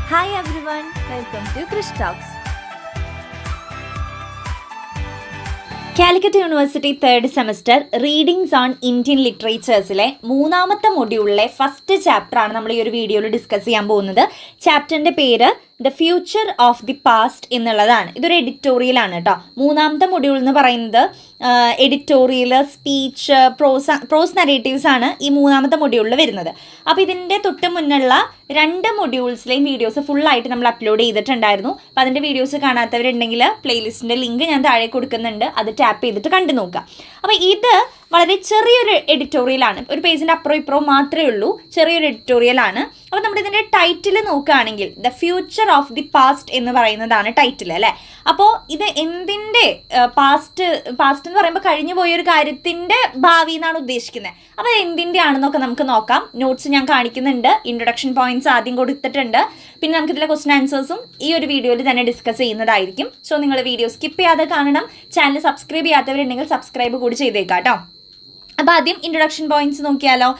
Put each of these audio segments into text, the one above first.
Hi everyone, welcome to Krish Talks. Calicut university third semester readings on Indian ലിറ്ററേച്ചേഴ്സിലെ മൂന്നാമത്തെ മൊഡ്യൂളിലെ first ചാപ്റ്ററാണ് നമ്മൾ ഈ ഒരു വീഡിയോയിൽ ഡിസ്കസ് ചെയ്യാൻ പോകുന്നത്. ചാപ്റ്ററിൻ്റെ പേര് the future of the past എന്നുള്ളതാണ്. ഇതൊരു എഡിറ്റോറിയലാണ് കേട്ടോ. മൂന്നാമത്തെ മൊഡ്യൂൾ എന്ന് പറയുന്നത് എഡിറ്റോറിയൽ, സ്പീച്ച്, പ്രോസ് നരേറ്റീവ്സ് ആണ് ഈ മൂന്നാമത്തെ മൊഡ്യൂളിൽ വരുന്നത്. അപ്പോൾ ഇതിൻ്റെ തൊട്ട് മുന്നുള്ള 2 മൊഡ്യൂൾസിലെയും വീഡിയോസ് ഫുള്ളായിട്ട് നമ്മൾ അപ്ലോഡ് ചെയ്തിട്ടുണ്ടായിരുന്നു. അപ്പോൾ അതിൻ്റെ വീഡിയോസ് കാണാത്തവരുണ്ടെങ്കിൽ പ്ലേലിസ്റ്റിൻ്റെ ലിങ്ക് ഞാൻ താഴെ കൊടുക്കുന്നുണ്ട്, അത് ടാപ്പ് ചെയ്തിട്ട് കണ്ടു നോക്കുക. അപ്പോൾ ഇത് വളരെ ചെറിയൊരു എഡിറ്റോറിയലാണ്, ഒരു പേജിൻ്റെ അപ്പുറം ഇപ്പുറവും മാത്രമേ ഉള്ളൂ, ചെറിയൊരു എഡിറ്റോറിയലാണ്. അപ്പോൾ നമ്മുടെ ഇതിൻ്റെ ടൈറ്റിൽ നോക്കുകയാണെങ്കിൽ the future of the past എന്ന് പറയുന്നതാണ് ടൈറ്റിൽ അല്ലേ. അപ്പോൾ ഇത് എന്തിൻ്റെ പാസ്റ്റ് എന്ന് പറയുമ്പോൾ കഴിഞ്ഞു പോയൊരു കാര്യത്തിൻ്റെ ഭാവി എന്നാണ് ഉദ്ദേശിക്കുന്നത്. അപ്പോൾ എന്തിൻ്റെ ആണെന്നൊക്കെ നമുക്ക് നോക്കാം. നോട്ട്സ് ഞാൻ കാണിക്കുന്നുണ്ട്, ഇൻട്രൊഡക്ഷൻ പോയിന്റ്സ് ആദ്യം കൊടുത്തിട്ടുണ്ട്, പിന്നെ നമുക്കിതിലെ ക്വസ്റ്റൻ ആൻസേഴ്സും ഈ ഒരു വീഡിയോയിൽ തന്നെ ഡിസ്കസ് ചെയ്യുന്നതായിരിക്കും. സോ നിങ്ങൾ വീഡിയോ സ്കിപ്പ് ചെയ്യാതെ കാണണം. ചാനൽ സബ്സ്ക്രൈബ് ചെയ്യാത്തവരുണ്ടെങ്കിൽ സബ്സ്ക്രൈബ് കൂടി ചെയ്തേക്കാം കേട്ടോ. അപ്പോൾ ആദ്യം ഇൻട്രൊഡക്ഷൻ പോയിന്റ്സ് നോക്കിയാലോ.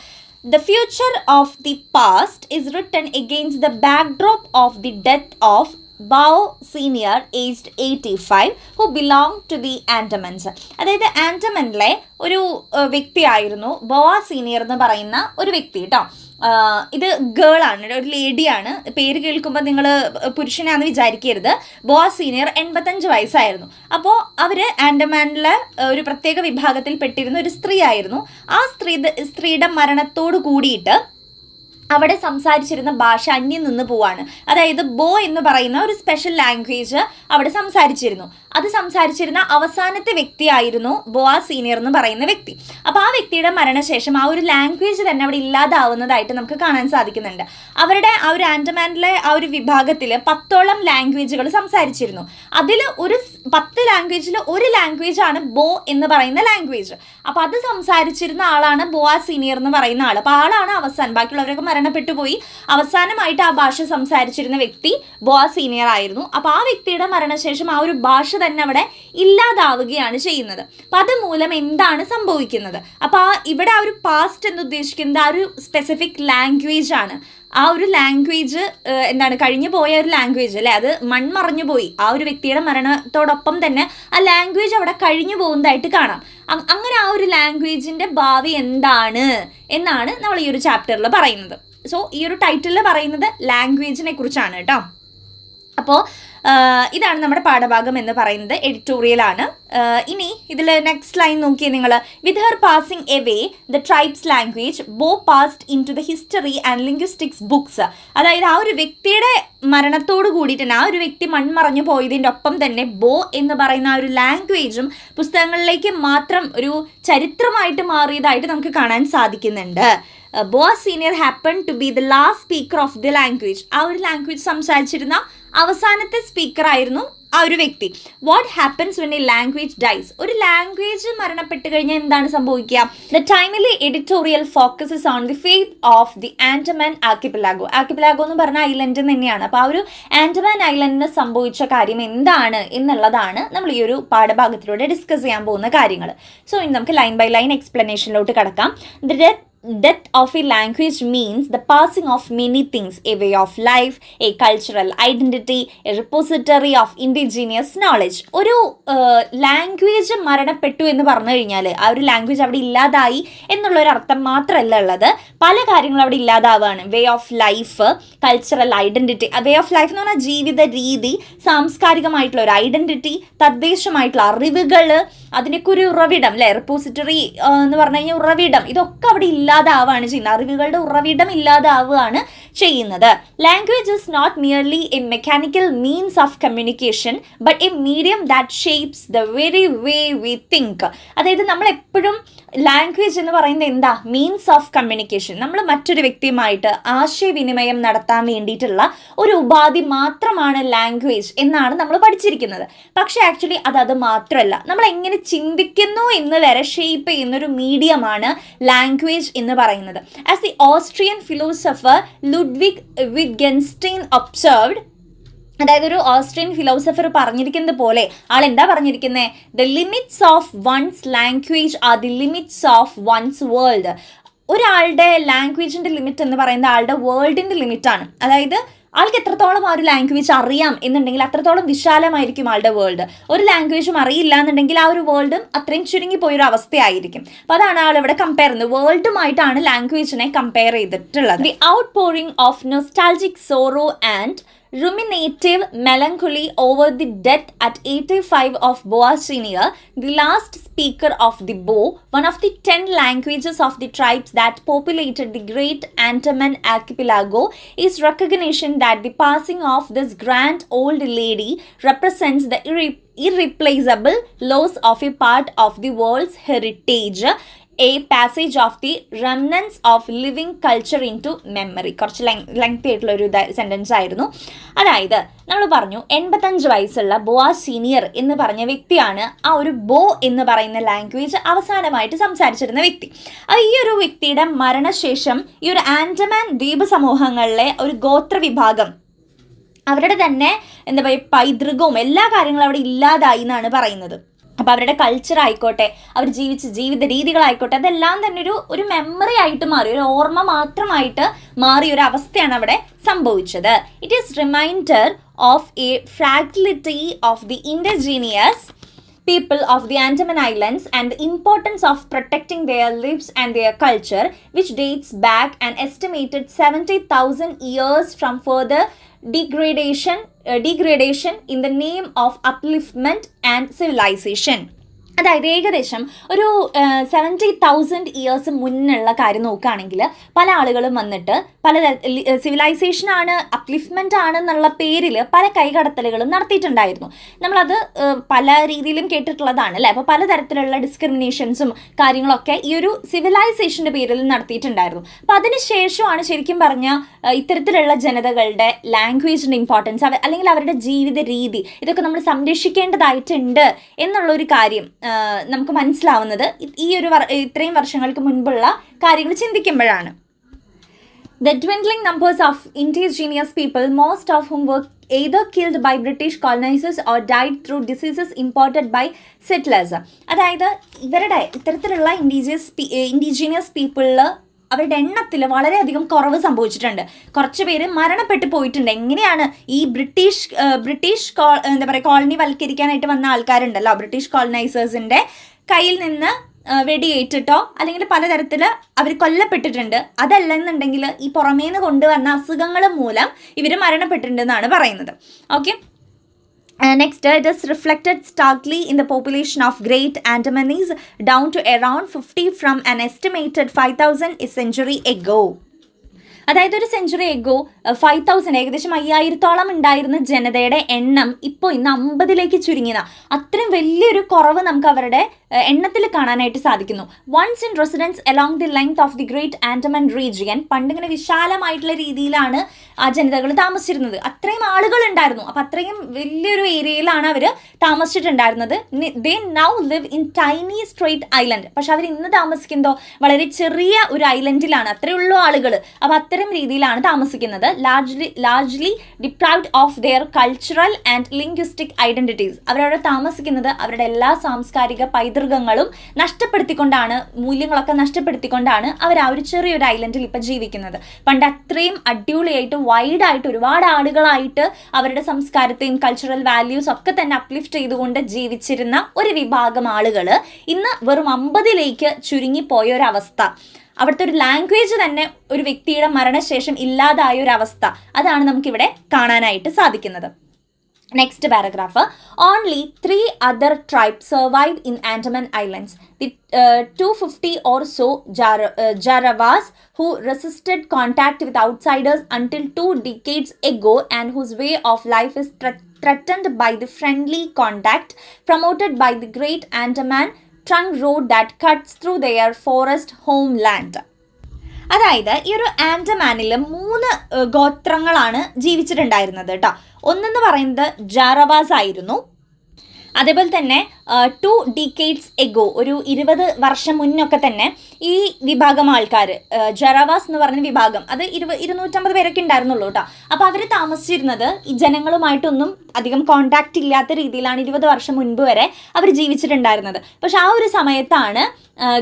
The future of the past is written against the backdrop of the death of Bao Senior, aged 85, who belonged to the Andamans. അതായത് ആൻഡമാനിലെ ഒരു വ്യക്തിയായിരുന്നു ബോവ സീനിയർ എന്ന് പറയുന്ന ഒരു വ്യക്തി കേട്ടോ. ഇത് ഗേളാണ്, ഒരു ലേഡിയാണ്. പേര് കേൾക്കുമ്പോൾ നിങ്ങൾ പുരുഷനാണെന്ന് വിചാരിക്കരുത്. ബോവ സീനിയർ 85 വയസ്സായിരുന്നു. അപ്പോൾ അവർ ആൻഡമാനിലെ ഒരു പ്രത്യേക വിഭാഗത്തിൽ പെട്ടിരുന്ന ഒരു സ്ത്രീ ആയിരുന്നു. ആ സ്ത്രീയുടെ മരണത്തോട് കൂടിയിട്ട് അവിടെ സംസാരിച്ചിരുന്ന ഭാഷ അന്യം നിന്ന് പോവാണ്. അതായത് ബോ എന്ന് പറയുന്ന ഒരു സ്പെഷ്യൽ ലാംഗ്വേജ് അവിടെ സംസാരിച്ചിരുന്നു. അത് സംസാരിച്ചിരുന്ന അവസാനത്തെ വ്യക്തിയായിരുന്നു ബോവ സീനിയർ എന്ന് പറയുന്ന വ്യക്തി. അപ്പോൾ ആ വ്യക്തിയുടെ മരണശേഷം ആ ഒരു ലാംഗ്വേജ് തന്നെ അവിടെ ഇല്ലാതാവുന്നതായിട്ട് നമുക്ക് കാണാൻ സാധിക്കുന്നുണ്ട്. അവരുടെ ആ ഒരു ആൻഡമാനിലെ ആ ഒരു വിഭാഗത്തിൽ 10ഓളം ലാംഗ്വേജുകൾ സംസാരിച്ചിരുന്നു. അതിൽ ഒരു 10 ലാംഗ്വേജിൽ ഒരു ലാംഗ്വേജാണ് ബോ എന്ന് പറയുന്ന ലാംഗ്വേജ്. അപ്പോൾ അത് സംസാരിച്ചിരുന്ന ആളാണ് ബോവ സീനിയർ എന്ന് പറയുന്ന ആൾ. അപ്പോൾ ആളാണ് അവസാനം, ബാക്കിയുള്ളവരൊക്കെ മരണപ്പെട്ടു പോയി. അവസാനമായിട്ട് ആ ഭാഷ സംസാരിച്ചിരുന്ന വ്യക്തി ബോവ സീനിയർ ആയിരുന്നു. അപ്പോൾ ആ വ്യക്തിയുടെ മരണശേഷം ആ ഒരു ഭാഷ തന്നെ അവിടെ ഇല്ലാതാവുകയാണ് ചെയ്യുന്നത്. അപ്പം അതുമൂലം എന്താണ് സംഭവിക്കുന്നത്? അപ്പോൾ ഇവിടെ ആ ഒരു പാസ്റ്റ് എന്ന് ഉദ്ദേശിക്കുന്നത് ആ ഒരു സ്പെസിഫിക് ലാംഗ്വേജ് ആണ്. ആ ഒരു ലാംഗ്വേജ് എന്താണ്, കഴിഞ്ഞു പോയ ഒരു ലാംഗ്വേജ് അല്ലേ, അത് മൺമറഞ്ഞു പോയി. ആ ഒരു വ്യക്തിയുടെ മരണത്തോടൊപ്പം തന്നെ ആ ലാംഗ്വേജ് അവിടെ കഴിഞ്ഞു പോകുന്നതായിട്ട് കാണാം. അങ്ങനെ ആ ഒരു ലാംഗ്വേജിൻ്റെ ഭാവി എന്താണ് എന്നാണ് നമ്മൾ ഈ ഒരു ചാപ്റ്ററിൽ പറയുന്നത്. സോ ഈ ഒരു ടൈറ്റിലിൽ പറയുന്നത് ലാംഗ്വേജിനെ കുറിച്ചാണ് കേട്ടോ. അപ്പോൾ ഇതാണ് നമ്മുടെ പാഠഭാഗം എന്ന് പറയുന്നത്. എഡിറ്റോറിയലാണ്. ഇനി ഇതിൽ നെക്സ്റ്റ് ലൈൻ നോക്കിയേ നിങ്ങൾ. With her passing away the tribe's language Bo passed into the history and linguistics books. അതായത് ആ ഒരു വ്യക്തിയുടെ മരണത്തോട് കൂടി തന്നെ, ആ ഒരു വ്യക്തി മൺമറഞ്ഞു പോയതിൻ്റെ ഒപ്പം തന്നെ ബോ എന്ന് പറയുന്ന ആ ഒരു ലാംഗ്വേജും പുസ്തകങ്ങളിലേക്ക് മാത്രം ഒരു ചരിത്രമായിട്ട് മാറിയതായിട്ട് നമുക്ക് കാണാൻ സാധിക്കുന്നുണ്ട്. Boa senior happen to be the last speaker of the language. ആ ഒരു ലാംഗ്വേജ് സംസാരിച്ചിരുന്ന അവസാനത്തെ സ്പീക്കർ ആയിരുന്നു ആ ഒരു വ്യക്തി. What happens when a language dies? ഒരു ലാംഗ്വേജ് മരണപ്പെട്ട് കഴിഞ്ഞാൽ എന്താണ് സംഭവിക്കുക? The timely editorial focuses on the fate of the Andaman archipelago. Archipelago എന്ന് പറഞ്ഞ ഐലൻഡ് തന്നെയാണ്. അപ്പോൾ ആ ഒരു ആൻഡമാൻ ഐലൻഡിന് സംഭവിച്ച കാര്യം എന്താണ് എന്നുള്ളതാണ് നമ്മൾ ഈ ഒരു പാഠഭാഗത്തിലൂടെ ഡിസ്കസ് ചെയ്യാൻ പോകുന്ന കാര്യങ്ങൾ. സോ ഇനി നമുക്ക് ലൈൻ ബൈ ലൈൻ എക്സ്പ്ലനേഷനിലോട്ട് കിടക്കാം. Death of a language means the passing of many things: a way of life, a cultural identity, a repository of indigenous knowledge. ഒരു ലാംഗ്വേജ് മരണപ്പെട്ടു എന്ന് പറഞ്ഞു കഴിഞ്ഞാൽ ആ ഒരു ലാംഗ്വേജ് അവിടെ ഇല്ലാതായി എന്നുള്ളൊരർത്ഥം മാത്രമല്ല ഉള്ളത്, പല കാര്യങ്ങളും അവിടെ ഇല്ലാതാവുകയാണ്. Way of life, cultural identity. Way of life എന്ന് പറഞ്ഞാൽ ജീവിത രീതി, സാംസ്കാരികമായിട്ടുള്ള ഒരു ഐഡൻറ്റിറ്റി, തദ്ദേശമായിട്ടുള്ള അറിവുകൾ, അതിനൊക്കെ ഒരു ഉറവിടം അല്ലേ, റിപ്പോസിറ്ററി എന്ന് പറഞ്ഞു കഴിഞ്ഞാൽ ഉറവിടം, ഇതൊക്കെ അവിടെ ഇല്ലാതാവുകയാണ് ചെയ്യുന്നത്. അറിവുകളുടെ ഉറവിടം ഇല്ലാതാവുകയാണ് ചെയ്യുന്നത്. Language is not merely a mechanical means of communication but a medium that shapes the very way we think. അതായത് നമ്മൾ എപ്പോഴും ലാംഗ്വേജ് എന്ന് പറയുന്നത് എന്താ? Means of communication. നമ്മൾ മറ്റൊരു വ്യക്തിയുമായിട്ട് ആശയവിനിമയം നടത്താൻ വേണ്ടിയിട്ടുള്ള ഒരു ഉപാധി മാത്രമാണ് ലാംഗ്വേജ് എന്നാണ് നമ്മൾ പഠിച്ചിരിക്കുന്നത്. പക്ഷേ ആക്ച്വലി അത് മാത്രമല്ല, നമ്മൾ എങ്ങനെ ചിന്തിക്കുന്നു എന്ന് വരെ ഷേപ്പ് ചെയ്യുന്ന ഒരു മീഡിയമാണ് ലാംഗ്വേജ് എന്ന് പറയുന്നത്. As the Austrian philosopher Ludwig Wittgenstein observed, അതായത് ഒരു ഓസ്ട്രിയൻ ഫിലോസഫർ പറഞ്ഞിരിക്കുന്നത് പോലെ, ആൾ എന്താ പറഞ്ഞിരിക്കുന്നത്? The limits of one's language are the limits of one's world. ഒരാളുടെ ലാംഗ്വേജിൻ്റെ ലിമിറ്റ് എന്ന് പറയുന്നത് ആളുടെ വേൾഡിൻ്റെ ലിമിറ്റാണ്. അതായത് ആൾക്ക് എത്രത്തോളം ആ ഒരു ലാംഗ്വേജ് അറിയാം എന്നുണ്ടെങ്കിൽ അത്രത്തോളം വിശാലമായിരിക്കും ആളുടെ വേൾഡ്. ഒരു ലാംഗ്വേജും അറിയില്ല എന്നുണ്ടെങ്കിൽ ആ ഒരു വേൾഡും അത്രയും ചുരുങ്ങിപ്പോയൊരു അവസ്ഥയായിരിക്കും. അപ്പോൾ അതാണ് ആൾ ഇവിടെ കമ്പയർ ചെയ്യുന്നത്, വേൾഡുമായിട്ടാണ് ലാംഗ്വേജിനെ കമ്പയർ ചെയ്തിട്ടുള്ളത്. The outpouring of nostalgic sorrow and ruminative melancholy over the death at 85 of Boas Senior, the last speaker of the Bo, one of the 10 languages of the tribes that populated the great Andaman archipelago, is recognition that the passing of this grand old lady represents the irreplaceable loss of a part of the world's heritage, a passage of the remnants of living culture into memory. കുറച്ച് lengthy ആയിട്ടുള്ളൊരു sentence ആയിരുന്നു. അതായത് നമ്മൾ പറഞ്ഞു 85 വയസ്സുള്ള Boaz senior എന്ന് പറഞ്ഞ വ്യക്തിയാണ് ആ ഒരു ബോ എന്ന് പറയുന്ന ലാംഗ്വേജ് അവസാനമായിട്ട് സംസാരിച്ചിരുന്ന വ്യക്തി. ഈ ഒരു വ്യക്തിയുടെ മരണശേഷം ഈ ഒരു ആൻഡമാൻ ദ്വീപ് സമൂഹങ്ങളിലെ ഒരു ഗോത്ര വിഭാഗം അവരുടെ തന്നെ എന്താ പറയുക പൈതൃകവും എല്ലാ കാര്യങ്ങളും അവിടെ ഇല്ലാതായി എന്നാണ് പറയുന്നത്. അപ്പോൾ അവരുടെ കൾച്ചർ ആയിക്കോട്ടെ, അവർ ജീവിച്ച ജീവിത രീതികളായിക്കോട്ടെ, അതെല്ലാം തന്നെ ഒരു മെമ്മറി ആയിട്ട് മാറി, ഒരു ഓർമ്മ മാത്രമായിട്ട് മാറിയ ഒരു അവസ്ഥയാണ് അവിടെ സംഭവിച്ചത്. It is reminder of a fragility of the indigenous people of the Andaman Islands and the importance of protecting their lives and their culture, which dates back an estimated 70,000 years from further degradation in the name of upliftment and civilization. അതായത് ഏകദേശം ഒരു 70,000 years മുന്നുള്ള കാര്യം നോക്കുകയാണെങ്കിൽ പല ആളുകളും വന്നിട്ട് പല സിവിലൈസേഷനാണ്, അപ്ലിഫ്റ്റ്മെൻ്റ് ആണ് എന്നുള്ള പേരിൽ പല കൈകടത്തലുകളും നടത്തിയിട്ടുണ്ടായിരുന്നു. നമ്മളത് പല രീതിയിലും കേട്ടിട്ടുള്ളതാണ് അല്ലേ. അപ്പോൾ പലതരത്തിലുള്ള ഡിസ്ക്രിമിനേഷൻസും കാര്യങ്ങളൊക്കെ ഈ ഒരു സിവിലൈസേഷൻ്റെ പേരിൽ നടത്തിയിട്ടുണ്ടായിരുന്നു. അപ്പോൾ അതിനുശേഷമാണ് ശരിക്കും പറഞ്ഞാൽ ഇത്തരത്തിലുള്ള ജനതകളുടെ ലാംഗ്വേജിൻ്റെ ഇമ്പോർട്ടൻസ് അല്ലെങ്കിൽ അവരുടെ ജീവിത രീതി ഇതൊക്കെ നമ്മൾ സംരക്ഷിക്കേണ്ടതായിട്ടുണ്ട് എന്നുള്ളൊരു കാര്യം നമുക്ക് മനസ്സിലാവുന്നത് ഈ ഒരു ഇത്രയും വർഷങ്ങൾക്ക് മുൻപുള്ള കാര്യങ്ങൾ ചിന്തിക്കുമ്പോഴാണ്. The dwindling numbers of indigenous people, most of whom were either killed by British colonizers or died through diseases imported by settlers. അതായത് ഇവരുടെ ഇത്തരത്തിലുള്ള ഇൻഡിജീനിയസ് പീപ്പിളിൽ അവരുടെ എണ്ണത്തിൽ വളരെയധികം കുറവ് സംഭവിച്ചിട്ടുണ്ട്. കുറച്ച് പേര് മരണപ്പെട്ടു പോയിട്ടുണ്ട്. എങ്ങനെയാണ് ഈ ബ്രിട്ടീഷ് എന്താ പറയുക കോളനി വൽക്കരിക്കാനായിട്ട് വന്ന ആൾക്കാരുണ്ടല്ലോ, ബ്രിട്ടീഷ് കോളനൈസേഴ്സിൻ്റെ കയ്യിൽ നിന്ന് വെടിയേറ്റിട്ടോ അല്ലെങ്കിൽ പലതരത്തിൽ അവർ കൊല്ലപ്പെട്ടിട്ടുണ്ട്. അതല്ലെന്നുണ്ടെങ്കിൽ ഈ പുറമേന്ന് കൊണ്ടുവന്ന അസുഖങ്ങൾ മൂലം ഇവർ മരണപ്പെട്ടിട്ടുണ്ടെന്നാണ് പറയുന്നത്. Okay, next, it is reflected starkly in the population of Great Andamanese, down to around 50 from an estimated 5,000 a century ago. അതായത് ഒരു സെഞ്ചുറി എഗോ 5,000 ഏകദേശം 5,000-ഓളം ഉണ്ടായിരുന്ന ജനതയുടെ എണ്ണം ഇപ്പോൾ ഇന്ന് 50-ലേക്ക് ചുരുങ്ങിയത. അത്രയും വലിയൊരു കുറവ് നമുക്ക് അവരുടെ എണ്ണത്തിൽ കാണാനായിട്ട് സാധിക്കുന്നു. Once in residence along the length of the great Andaman region, പണ്ടിങ്ങനെ വിശാലമായിട്ടുള്ള രീതിയിലാണ് ആ ജനതകൾ താമസിച്ചിരുന്നത്. അത്രയും ആളുകൾ ഉണ്ടായിരുന്നു. അപ്പം അത്രയും വലിയൊരു ഏരിയയിലാണ് അവർ താമസിച്ചിട്ടുണ്ടായിരുന്നത്. They now live in tiny Strait Island. പക്ഷെ അവർ ഇന്ന് താമസിക്കുന്നതോ വളരെ ചെറിയ ഒരു ഐലൻഡിലാണ്. അത്രയുള്ള ആളുകൾ അപ്പം അത്തരം രീതിയിലാണ് താമസിക്കുന്നത്. Largely deprived of their cultural and linguistic identities. അവരവിടെ താമസിക്കുന്നത് അവരുടെ എല്ലാ സാംസ്കാരിക പൈതൃകങ്ങളും നഷ്ടപ്പെടുത്തിക്കൊണ്ടാണ്, മൂല്യങ്ങളൊക്കെ നഷ്ടപ്പെടുത്തിക്കൊണ്ടാണ് അവർ ആ ഒരു ചെറിയൊരു ഐലൻഡിൽ ഇപ്പം ജീവിക്കുന്നത്. പണ്ട് അത്രയും അടിപൊളിയായിട്ട് വൈഡായിട്ട് ഒരുപാട് ആളുകളായിട്ട് അവരുടെ സംസ്കാരത്തെയും കൾച്ചറൽ വാല്യൂസ് ഒക്കെ തന്നെ അപ്ലിഫ്റ്റ് ചെയ്തുകൊണ്ട് ജീവിച്ചിരുന്ന ഒരു വിഭാഗം ആളുകൾ ഇന്ന് വെറും 50-ലേക്ക് ചുരുങ്ങിപ്പോയ ഒരവസ്ഥ. അവിടുത്തെ ഒരു ലാംഗ്വേജ് തന്നെ ഒരു വ്യക്തിയുടെ മരണശേഷം ഇല്ലാതായ ഒരു അവസ്ഥ, അതാണ് നമുക്കിവിടെ കാണാനായിട്ട് സാധിക്കുന്നത്. Next paragraph. Only 3 other tribes survived in Andaman Islands. The 250 or so Jaravas who resisted contact with outsiders until 2 decades ago and whose way of life is threatened by the friendly contact promoted by the Great Andaman Trunk Road that cuts through their forest homeland. അതായത് ഈ ഒരു ആൻഡമാനിൽ 3 ഗോത്രങ്ങളാണ് ജീവിച്ചിട്ടുണ്ടായിരുന്നത് കേട്ടോ. ഒന്നെന്ന് പറയുന്നത് ജാറവാസ് ആയിരുന്നു. അതേപോലെ തന്നെ 2 decades ago, ഒരു 20 വർഷം മുന്നൊക്കെ തന്നെ ഈ വിഭാഗം ആൾക്കാർ, ജറാവാസ് എന്ന് പറഞ്ഞ വിഭാഗം, അത് 250 പേരൊക്കെ ഉണ്ടായിരുന്നുള്ളൂ കേട്ടോ. അപ്പോൾ അവർ താമസിച്ചിരുന്നത് ഈ ജനങ്ങളുമായിട്ടൊന്നും അധികം കോണ്ടാക്റ്റ് ഇല്ലാത്ത രീതിയിലാണ് 20 വർഷം മുൻപ് വരെ അവർ ജീവിച്ചിട്ടുണ്ടായിരുന്നത്. പക്ഷെ ആ ഒരു സമയത്താണ്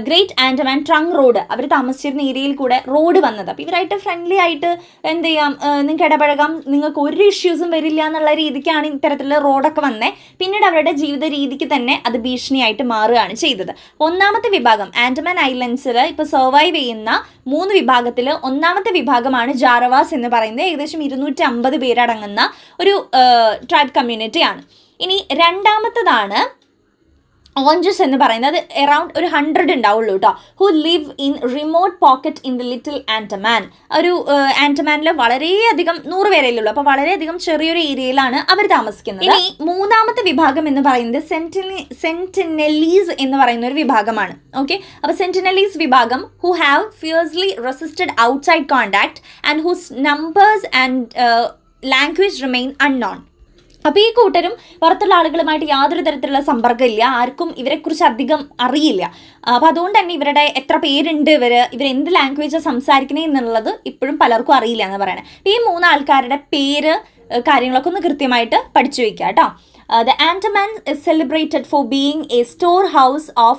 ഗ്രേറ്റ് ആൻഡമാൻ ട്രങ്ക് റോഡ്, അവർ താമസിച്ചിരുന്ന ഏരിയയിൽ കൂടെ റോഡ് വന്നത്. അപ്പോൾ ഇവരായിട്ട് ഫ്രണ്ട്ലി ആയിട്ട് എന്ത് ചെയ്യാം, നിങ്ങൾക്ക് ഇടപഴകാം, നിങ്ങൾക്ക് ഒരു ഇഷ്യൂസും വരില്ല എന്നുള്ള രീതിക്കാണ് ഇത്തരത്തിലുള്ള റോഡൊക്കെ വന്നത്. പിന്നീട് അവരുടെ ജീവിത രീതിക്ക് തന്നെ അത് ഭീഷണിയായിട്ട് മാറുകയാണ് ചെയ്തത്. ഒന്നാമത്തെ വിഭാഗം ആൻഡമാൻ ഐലൻഡ്സിൽ ഇപ്പോൾ സർവൈവ് ചെയ്യുന്ന 3 വിഭാഗത്തിൽ ഒന്നാമത്തെ വിഭാഗമാണ് ജാറവാസ് എന്ന് പറയുന്നത്. ഏകദേശം 250 പേരടങ്ങുന്ന ഒരു ട്രൈബ് കമ്മ്യൂണിറ്റിയാണ്. ഇനി രണ്ടാമത്തതാണ് ഓഞ്ചസ് എന്ന് പറയുന്നത്. അറൗണ്ട് ഒരു 100 ഉണ്ടാവുള്ളൂ കേട്ടോ. Who live in remote pocket in the little Andaman. ഒരു ആൻഡമാനിൽ വളരെയധികം 100 പേരല്ലേ ഉള്ളൂ, അപ്പോൾ വളരെയധികം ചെറിയൊരു ഏരിയയിലാണ് അവർ താമസിക്കുന്നത്. ഇനി മൂന്നാമത്തെ വിഭാഗം എന്ന് പറയുന്നത് സെന്റിനലീസ് എന്ന് പറയുന്ന ഒരു വിഭാഗമാണ്. ഓക്കെ, അപ്പോൾ സെന്റിനലീസ് വിഭാഗം who have fiercely resisted outside contact and whose numbers and language remain unknown. അപ്പോൾ ഈ കൂട്ടരും പുറത്തുള്ള ആളുകളുമായിട്ട് യാതൊരു തരത്തിലുള്ള സമ്പർക്കമില്ല, ആർക്കും ഇവരെക്കുറിച്ച് അധികം അറിയില്ല. അപ്പോൾ അതുകൊണ്ട് തന്നെ ഇവരുടെ എത്ര പേരുണ്ട്, ഇവരെന്ത് ലാംഗ്വേജാണ് സംസാരിക്കണേ എന്നുള്ളത് ഇപ്പോഴും പലർക്കും അറിയില്ല എന്ന് പറയണേ. ഈ 3 ആൾക്കാരുടെ പേര് കാര്യങ്ങളൊക്കെ ഒന്ന് കൃത്യമായിട്ട് പഠിച്ചു വയ്ക്കുക കേട്ടോ. The Andaman is celebrated for being a storehouse of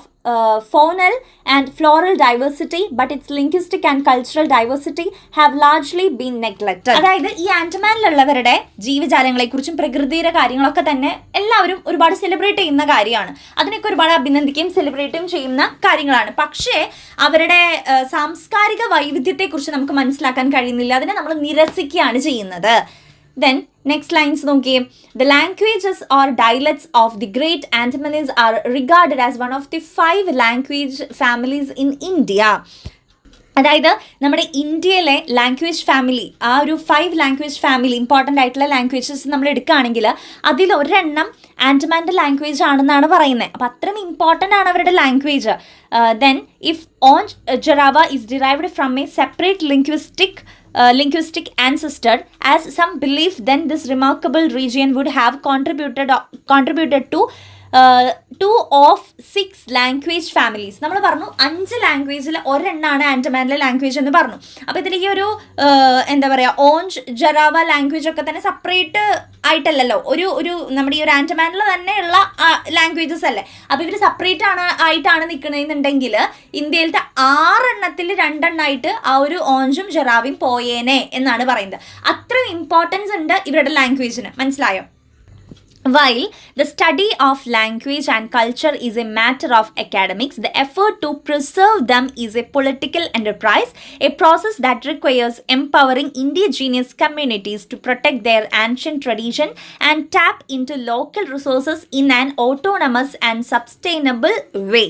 faunal and floral diversity, but its linguistic and cultural diversity have largely been neglected. അതായത് ഈ ആൻഡമാനിലുള്ളവരുടെ ജീവജാലങ്ങളെക്കുറിച്ചും പ്രകൃതിയുടെ കാര്യങ്ങളൊക്കെ തന്നെ എല്ലാവരും ഒരുപാട് സെലിബ്രേറ്റ് ചെയ്യുന്ന കാര്യമാണ്. അതിനൊക്കെ ഒരുപാട് അഭിനന്ദിക്കുകയും സെലിബ്രേറ്റും ചെയ്യുന്ന കാര്യങ്ങളാണ്. പക്ഷേ അവരുടെ സാംസ്കാരിക വൈവിധ്യത്തെക്കുറിച്ച് നമുക്ക് മനസ്സിലാക്കാൻ കഴിയുന്നില്ല, അതിനെ നമ്മൾ നിരസിക്കുകയാണ് ചെയ്യുന്നത്. Then next lines നോക്കിയേ. The languages or dialects of the Great Andamanese are regarded as one of the 5 language families in India. അതായത് നമ്മുടെ ഇന്ത്യയിലെ ലാംഗ്വേജ് ഫാമിലി, ആ ഒരു 5 ലാംഗ്വേജ് ഫാമിലി ഇമ്പോർട്ടൻ്റ് ആയിട്ടുള്ള ലാംഗ്വേജസ് നമ്മൾ എടുക്കുകയാണെങ്കിൽ അതിലൊരെണ്ണം ആൻഡമാൻ്റെ ലാംഗ്വേജ് ആണെന്നാണ് പറയുന്നത്. അപ്പോൾ അത്രയും ഇമ്പോർട്ടൻ്റ് ആണ് അവരുടെ language. Then if Onge Jarawa is derived from a separate linguistic ancestor, as some believe, then this remarkable region would have contributed to 2 of 6 language families. നമ്മൾ പറഞ്ഞു 5 ലാംഗ്വേജിൽ ഒരെണ്ണമാണ് ആൻഡമാനിലെ ലാംഗ്വേജ് എന്ന് പറഞ്ഞു. അപ്പോൾ ഇതിലേക്ക് ഒരു എന്താ പറയുക, ഓഞ്ച് ജറാവ ലാംഗ്വേജ് ഒക്കെ തന്നെ സെപ്പറേറ്റ് ആയിട്ടല്ലല്ലോ, ഒരു നമ്മുടെ ഈ ഒരു ആൻഡമാനിൽ തന്നെയുള്ള ലാംഗ്വേജസ് അല്ലേ. അപ്പോൾ ഇവർ സെപ്പറേറ്റ് ആയിട്ടാണ് നിൽക്കണമെന്നുണ്ടെങ്കിൽ ഇന്ത്യയിലത്തെ 6 എണ്ണത്തിൽ 2 എണ്ണമായിട്ട് ആ ഒരു ഓഞ്ചും ജറാവയും പോയേനെ എന്നാണ് പറയുന്നത്. അത്രയും ഇമ്പോർട്ടൻസ് ഉണ്ട് ഇവരുടെ ലാംഗ്വേജിന്, മനസ്സിലായോ? While the study of language and culture is a matter of academics, the effort to preserve them is a political enterprise, a process that requires empowering indigenous communities to protect their ancient tradition and tap into local resources in an autonomous and sustainable way.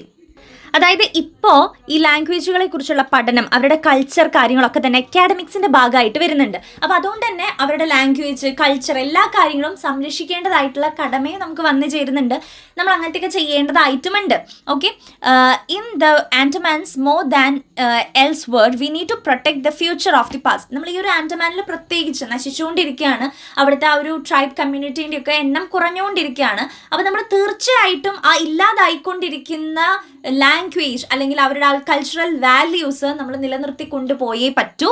അതായത് ഇപ്പോൾ ഈ ലാംഗ്വേജുകളെ കുറിച്ചുള്ള പഠനം, അവരുടെ culture കാര്യങ്ങളൊക്കെ തന്നെ അക്കാഡമിക്സിൻ്റെ ഭാഗമായിട്ട് വരുന്നുണ്ട്. അപ്പോൾ അതുകൊണ്ട് തന്നെ അവരുടെ ലാംഗ്വേജ്, കൾച്ചർ എല്ലാ കാര്യങ്ങളും സംരക്ഷിക്കേണ്ടതായിട്ടുള്ള കടമയും നമുക്ക് വന്നു ചേരുന്നുണ്ട്. നമ്മൾ അങ്ങനത്തെയൊക്കെ ചെയ്യേണ്ടതായിട്ടുമുണ്ട്. Okay, in the Andamans more than elsewhere we need to protect the future of the past. നമ്മൾ ഈ ഒരു ആൻഡമാനിൽ പ്രത്യേകിച്ച് നശിച്ചുകൊണ്ടിരിക്കുകയാണ്, അവിടുത്തെ ആ ഒരു ട്രൈബ് കമ്മ്യൂണിറ്റീൻ്റെ ഒക്കെ എണ്ണം കുറഞ്ഞുകൊണ്ടിരിക്കുകയാണ്. അപ്പോൾ നമ്മൾ തീർച്ചയായിട്ടും ആ ഇല്ലാതായിക്കൊണ്ടിരിക്കുന്ന ലാംഗ്വേജ് അല്ലെങ്കിൽ അവരുടെ കൾച്ചറൽ വാല്യൂസ് നമ്മൾ നിലനിർത്തി കൊണ്ടുപോയേ പറ്റൂ.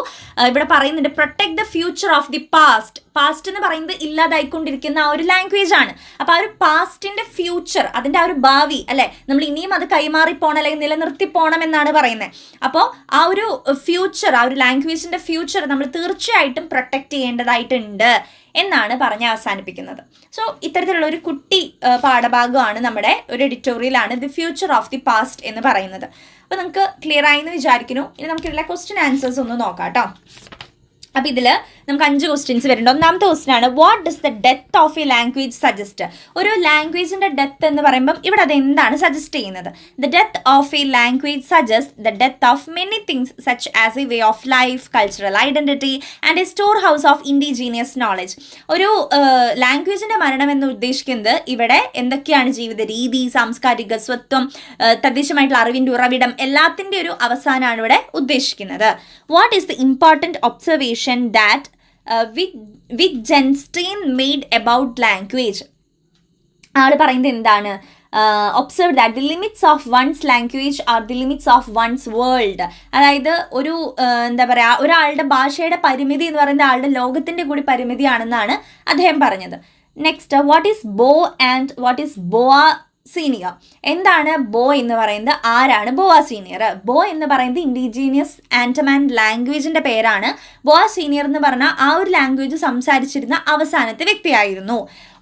ഇവിടെ പറയുന്നുണ്ട് protect the future of the past. Past എന്ന് പറയുന്നത് ഇല്ലാതായിക്കൊണ്ടിരിക്കുന്ന ആ ഒരു ലാംഗ്വേജ് ആണ്. അപ്പോൾ ആ ഒരു പാസ്റ്റിൻ്റെ ഫ്യൂച്ചർ, അതിൻ്റെ ആ ഒരു ഭാവി അല്ലേ, നമ്മൾ ഇനിയും അത് കൈമാറി പോകണം അല്ലെങ്കിൽ നിലനിർത്തി പോകണം എന്നാണ് പറയുന്നത്. അപ്പോൾ ആ ഒരു ഫ്യൂച്ചർ, ആ ഒരു ലാംഗ്വേജിൻ്റെ ഫ്യൂച്ചർ നമ്മൾ തീർച്ചയായിട്ടും പ്രൊട്ടക്റ്റ് ചെയ്യേണ്ടതായിട്ടുണ്ട് എന്നാണ് പറഞ്ഞ് അവസാനിപ്പിക്കുന്നത്. സോ ഇത്തരത്തിലുള്ള ഒരു കുട്ടി പാഠഭാഗമാണ് നമ്മുടെ ഒരു എഡിറ്റോറിയലാണ് the future of the past എന്ന് പറയുന്നത്. അപ്പോൾ നിങ്ങൾക്ക് ക്ലിയർ ആയി എന്ന് വിചാരിക്കുന്നു. ഇനി നമുക്കിതിലെ ക്വസ്റ്റ്യൻ ആൻസേഴ്സ് ഒന്ന് നോക്കാം കേട്ടോ. അപ്പോൾ ഇതിൽ നമുക്ക് 5 ക്വസ്റ്റ്യൻസ് വരുന്നുണ്ട്. ഒന്നാമത്തെ ക്വസ്റ്റ്യൻ ആണ്, what does the death of A language suggest? ഒരു ലാംഗ്വേജിൻ്റെ ഡെത്ത് എന്ന് പറയുമ്പം ഇവിടെ അത് എന്താണ് സജസ്റ്റ് ചെയ്യുന്നത്? The death of A language suggest the death of many things such as a way of life, cultural identity and A store house of indigenous knowledge. ഒരു ലാംഗ്വേജിൻ്റെ മരണം എന്ന് ഉദ്ദേശിക്കുന്നത് ഇവിടെ എന്തൊക്കെയാണ്? ജീവിത രീതി, സാംസ്കാരിക സ്വത്വം, തദ്ദേശമായിട്ടുള്ള അറിവിൻ്റെ ഉറവിടം, എല്ലാത്തിൻ്റെ ഒരു അവസാനമാണ് ഇവിടെ ഉദ്ദേശിക്കുന്നത്. What is the important observation that Wittgenstein made about language? ആൾ പറയുന്നത് എന്താണ്? Observe that the limits of one's language are the limits of one's world. അതായത് ഒരു എന്താ പറയുക, ഒരാളുടെ ഭാഷയുടെ പരിമിതി എന്ന് പറയുന്നത് ആളുടെ ലോകത്തിൻ്റെ കൂടി പരിമിതിയാണെന്നാണ് അദ്ദേഹം പറഞ്ഞത്. Next, what is Bo and what is Boa senior? എന്താണ് ബോ എന്ന് പറയുന്നത്? ആരാണ് ബോआ സീനിയർ? ബോ എന്ന് പറയുന്നത് ഇൻഡിജീനിയസ് ആൻഡമാൻ ലാംഗ്വേജിൻ്റെ പേരാണ്. ബോआ സീനിയർ എന്ന് പറഞ്ഞാൽ ആ ഒരു ലാംഗ്വേജ് സംസാരിച്ചിരുന്ന അവസാനത്തെ വ്യക്തിയായിരുന്നു.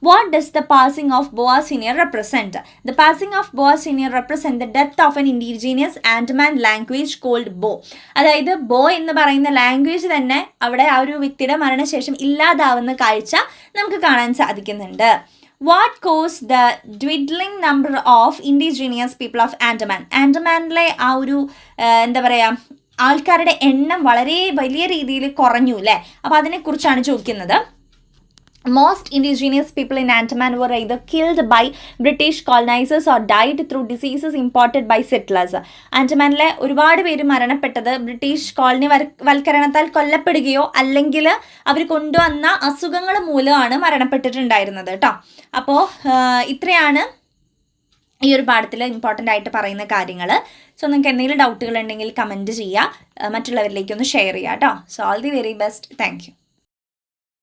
What does the passing of Boa Senior represent? The passing of Boa Senior represent the death of an indigenous Andaman language called Bo. അതായത് ബോ എന്ന് പറയുന്ന ലാംഗ്വേജ് തന്നെ അവിടെ ആ ഒരു വ്യക്തിയുടെ മരണശേഷം ഇല്ലാതാവുന്ന കാഴ്ച നമുക്ക് കാണാൻ സാധിക്കുന്നുണ്ട്. What caused the dwindling number of indigenous people of Andaman? ആൻഡമാനിലെ ആ ഒരു എന്താ പറയുക, ആൾക്കാരുടെ എണ്ണം വളരെ വലിയ രീതിയിൽ കുറഞ്ഞു അല്ലേ? അപ്പോൾ അതിനെക്കുറിച്ചാണ് ചോദിക്കുന്നത്. Most indigenous people in Andaman were either killed by British colonizers or died through diseases imported by settlers. ആൻഡമാനിലെ ഒരുപാട് പേര് മരണപ്പെട്ടത് ബ്രിട്ടീഷ് കോളനി വൽക്കരണത്താൽ കൊല്ലപ്പെടുകയോ അല്ലെങ്കിൽ അവർ കൊണ്ടുവന്ന അസുഖങ്ങൾ മൂലമാണ് മരണപ്പെട്ടിട്ടുണ്ടായിരുന്നത് കേട്ടോ. അപ്പോൾ ഇത്രയാണ് ഈ ഒരു പാഠത്തിൽ ഇമ്പോർട്ടൻ്റ് ആയിട്ട് പറയുന്ന കാര്യങ്ങൾ. സോ നിങ്ങൾക്ക് എന്തെങ്കിലും ഡൗട്ടുകൾ ഉണ്ടെങ്കിൽ കമൻറ്റ് ചെയ്യുക, മറ്റുള്ളവരിലേക്കൊന്ന് ഷെയർ ചെയ്യുക കേട്ടോ. So all the very best. Thank you.